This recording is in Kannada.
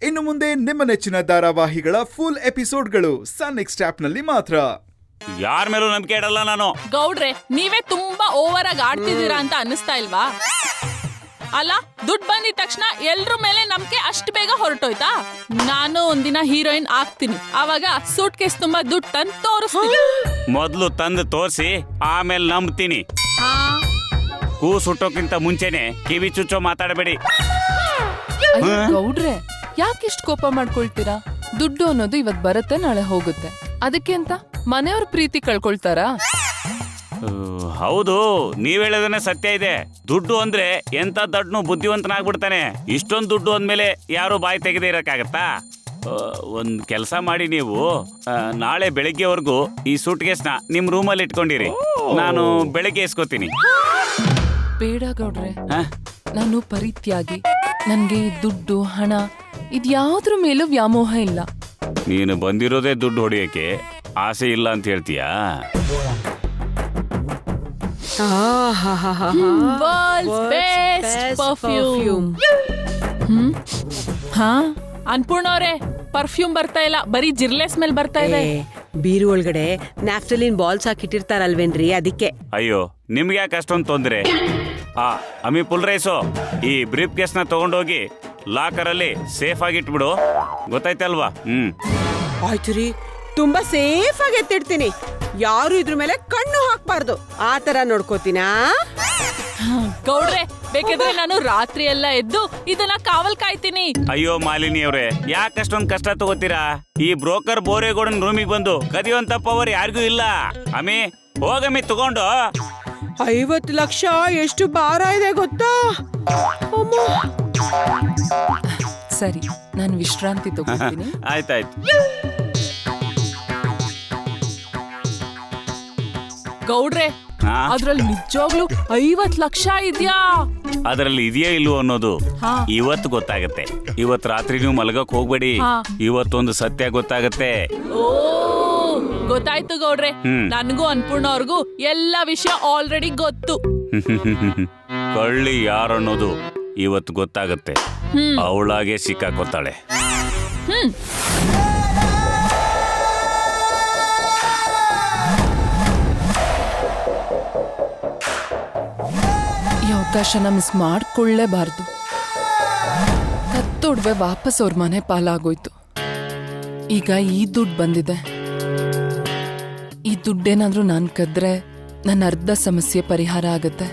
ಇನ್ನು ಮುಂದೆ ನಿಮ್ಮ ನೆಚ್ಚಿನ ಧಾರಾವಾಹಿಗಳ ಫುಲ್ ಎಪಿಸೋಡ್ಗಳು ಸನ್ ನೆಕ್ಸ್ಟ್ ಆಪ್ನಲ್ಲಿ ಮಾತ್ರ. ಯಾರ ಮೇಲೂ ನಂಬಿಕೆ ಇಡಲ್ಲ ನಾನು. ಗೌಡ್ರೆ, ನೀವೇ ತುಂಬಾ ಓವರ್ ಆಗಿ ಆಡ್ತಿದ್ದೀರಾ ಅಂತ ಅನ್ನಿಸ್ತಾ ಇಲ್ವಾ? ಅಲ್ಲ, ದುಡ್ಡು ಬಂದಿದ ತಕ್ಷಣ ಎಲ್ರ ಮೇಲೆ ನಂಬಿಕೆ ಅಷ್ಟು ಬೇಗ ಹೊರಟೋಯ್ತಾ? ನಾನು ಒಂದಿನ ಹೀರೋಯಿನ್ ಆಗ್ತೀನಿ, ಅವಾಗ ಸೂಟ್ ಕೇಸ್ ತುಂಬಾ ದುಡ್ಡು ತಂದು ತೋರಿಸ್ತೀನಿ. ಮೊದ್ಲು ತಂದು ತೋರಿಸಿ ಆಮೇಲೆ ನಂಬ್ತೀನಿ. ಕೂ ಸುಟ್ಟೋಕ್ಕಿಂತ ಮುಂಚೆನೆ ಕಿವಿ ಚುಚ್ಚೋ ಮಾತಾಡಬೇಡಿ. ಗೌಡ್ರೆ, ಯಾಕಿಷ್ಟು ಕೋಪ ಮಾಡ್ಕೊಳ್ತೀರಾ? ದುಡ್ಡು ಅನ್ನೋದು ಇವತ್ ಬರುತ್ತೆ, ನಾಳೆ ಹೋಗುತ್ತೆ. ಅದಕ್ಕೆ ಅಂತ ಮನೆಯವ್ರ ಪ್ರೀತಿ ಕಳ್ಕೊಳ್ತಾರಾ? ಹೌದು, ನೀವ್ ಹೇಳೋದನ್ನೇ ಸತ್ಯ ಇದೆ. ದುಡ್ಡು ಅಂದ್ರೆ ಎಂತ ದೊಡ್ಡನು ಬುದ್ಧಿವಂತನಾಗ್ಬಿಡ್ತಾನೆ. ಇಷ್ಟೊಂದು ದುಡ್ಡು ಅಂದ್ಮೇಲೆ ಯಾರು ಬಾಯಿ ತೆಗೆದೇ ಇರಕ್ಕಾಗತ್ತಾ? ಒಂದ್ ಕೆಲಸ ಮಾಡಿ, ನೀವು ನಾಳೆ ಬೆಳಿಗ್ಗೆವರೆಗೂ ಈ ಸೂಟ್ ಕೇಸ್ನ ನಿಮ್ ರೂಮಲ್ಲಿ ಇಟ್ಕೊಂಡಿರಿ. ನಾನು ಬೆಳಿಗ್ಗೆ ಇಸ್ಕೋತೀನಿ. ಬೇಡ ಗೌಡ್ರೆ, ನಾನು ಪರಿತ್ಯಾಗಿ. ನನ್ಗೆ ದುಡ್ಡು ಹಣ ಇದ್ಯಾವ್ದ್ರ ಮೇಲೂ ವ್ಯಾಮೋಹ ಇಲ್ಲ. ನೀನು ಬಂದಿರೋದೇ ದುಡ್ಡು ಹೊಡಿಯಕ್ಕೆ, ಆಸೆ ಇಲ್ಲ ಅಂತ ಹೇಳ್ತೀಯಾ? ಅನ್ಪೂರ್ಣ ಅವರೇ, ಪರ್ಫ್ಯೂಮ್ ಬರ್ತಾ ಇಲ್ಲ, ಬರೀ ಜಿರ್ಲೆ ಸ್ಮೆಲ್ ಬರ್ತಾ ಇದೆ. ಬೀರು ಒಳಗಡೆ ನ್ಯಾಫ್ಟಲಿನ್ ಬಾಲ್ಸ್ ಹಾಕಿಟ್ಟಿರ್ತಾರಲ್ವೇನ್ರಿ, ಅದಕ್ಕೆ. ಅಯ್ಯೋ, ನಿಮ್ಗೆ ಯಾಕೆ ಅಷ್ಟೊಂದು ತೊಂದ್ರೆ? ಅಮಿ ಪುಲ್ ರೈಸು, ಈ ಬ್ರೀಫ್ ಕೇಸ್ನ ತಗೊಂಡೋಗಿ ಲಾಕರ್ ಅಲ್ಲಿ ಸೇಫ್ ಆಗಿ ಇಟ್ಬಿಡು, ಗೊತ್ತಾಯ್ತಲ್ವಾ? ಆಯ್ತು ರೀ, ತುಂಬಾ ಸೇಫ್ ಆಗಿ ಎತ್ತಿಡ್ತೀನಿ. ಯಾರು ಇದ್ರ ಮೇಲೆ ಕಣ್ಣು ಹಾಕ್ಬಾರ್ದು, ಆ ತರ ನೋಡ್ಕೋತೀನಾ? ಗೌಡ್ರೆ, ಬೇಕಿದ್ರೆ ನಾನು ರಾತ್ರಿ ಎಲ್ಲ ಎದ್ದು ಇದನ್ನ ಕಾವಲ್ ಕಾಯ್ತೀನಿ. ಅಯ್ಯೋ ಮಾಲಿನಿ ಅವ್ರೆ, ಯಾಕೆ ಅಷ್ಟೊಂದು ಕಷ್ಟ ತಗೋತೀರಾ? ಈ ಬ್ರೋಕರ್ ಬೋರೇಗೌಡನ್ ರೂಮಿಗೆ ಬಂದು ಕದಿಯುವಂತ ಪವರ್ ಯಾರಿಗೂ ಇಲ್ಲ. ಅಮಿ, ಹೋಗಮ್ಮಿ ತಗೊಂಡು. 50 ಲಕ್ಷ ಎಷ್ಟು ಭಾರ ಇದೆ ಗೊತ್ತಾ? ಸರಿ, ನಾನು ವಿಶ್ರಾಂತಿ ತಗೋತೀನಿ. ಆಯ್ತಾಯ್ತು. ಗೌಡ್ರೆ, ಅದ್ರಲ್ಲಿ ನಿಜವಾಗ್ಲೂ 50 ಲಕ್ಷ ಇದ್ಯಾ? ಅದ್ರಲ್ಲಿ ಇದೆಯಾ ಇಲ್ವೋ ಅನ್ನೋದು ಇವತ್ತು ಗೊತ್ತಾಗತ್ತೆ. ಇವತ್ ರಾತ್ರಿ ನೀವು ಮಲಗಕ್ ಹೋಗ್ಬೇಡಿ, ಇವತ್ತೊಂದು ಸತ್ಯ ಗೊತ್ತಾಗತ್ತೆ. ಓ, ಗೊತ್ತಾಯ್ತು ಗೌಡ್ರೆ. ನನ್ಗೂ ಅನ್ಪೂರ್ಣ ಅವ್ರಿಗೂ ಎಲ್ಲ ವಿಷಯ ಆಲ್ರೆಡಿ ಗೊತ್ತು. ಕಳ್ಳಿ ಯಾರನ್ನೋದು ಇವತ್ತು ಗೊತ್ತಾಗತ್ತೆ. ಅವಳಾಗೆ ಸಿಕ್ಕಾಕೊತಾಳೆ. ಈ ಅವಕಾಶನ ಮಿಸ್ ಮಾಡ್ಕೊಳ್ಳೇಬಾರ್ದು. ಕತ್ತೊಡ್ವೆ ವಾಪಸ್ ಅವ್ರ ಮನೆ ಪಾಲಾಗೋಯ್ತು. ಈಗ ಈ ದುಡ್ಡು ಬಂದಿದೆ. ಈ ದುಡ್ಡೇನಾದ್ರೂ ನಾನ್ ಕದ್ರೆ ನನ್ನ ಅರ್ಧ ಸಮಸ್ಯೆ ಪರಿಹಾರ ಆಗತ್ತೆ.